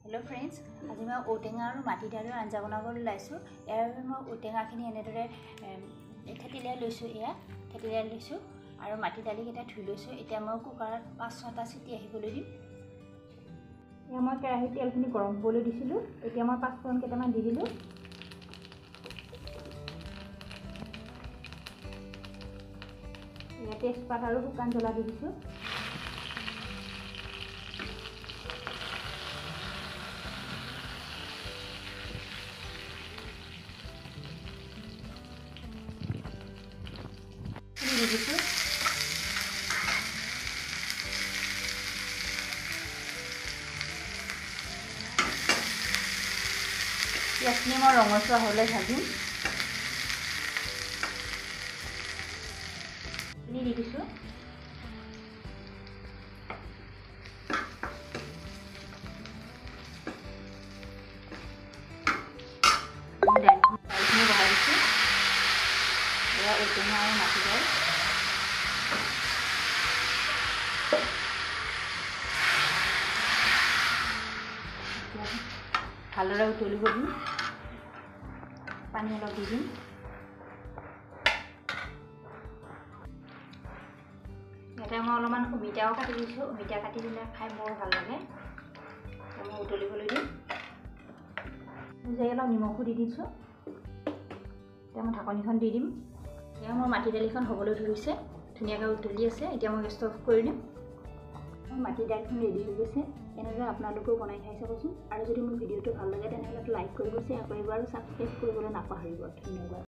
Hello friends, आज मैं औटेङा और माटी दालिर आंजा बनाबोले लाइছো। यार मैं औटेङाखिनि এনেদৰে থেতিলাই লৈছো। থেতিলাই লৈছো আৰু মাটি দালিকেইটা ধুই লৈছো। এতিয়া মই কুকাৰত 5-6টা চিটি আহিবলৈ দিম। এতিয়া মই কেৰাহীত তেলখিনি গৰম হ'বলৈ দিছিলো। এতিয়া মই 5 ফোৰণ কেইটামান দি দিলো। এতিয়া তেজপাত আৰু শুকান জ্বলা দি দিছো। পিঁয়াজখিনি মই ৰঙচুৱা হ'লে ভাজিম। দি দিছোঁ। দাইলখিনি বহাই দিছোঁ। এয়া ঔটেঙা আৰু মাটি দাইল। ভালদৰে উতলিব দিম। পানী অলপ দি দিম। ইয়াতে মই অলপমান অমিতাও কাটি দিছোঁ। অমিতা কাটি দিলে খাই বৰ ভাল লাগে। মই উতলিবলৈ দিম। অলপ নিমখো দি দিছোঁ। এতিয়া মই ঢাকনিখন দি দিম। এতিয়া মোৰ মাটি দালিখন হ'বলৈ ধৰিছে। ধুনীয়াকৈ উতলি আছে। এতিয়া মই গেছটো অফ কৰি দিম। মাটি দাইলখন ৰেডি হৈ গৈছে। এনেদৰে আপোনালোকেও বনাই খাই চাবচোন। আৰু যদি মোৰ ভিডিঅ'টো ভাল লাগে তেনেহ'লে লাইক কৰিব, শ্বেয়াৰ কৰিব আৰু ছাবস্ক্ৰাইব কৰিবলৈ নাপাহৰিব। ধন্যবাদ।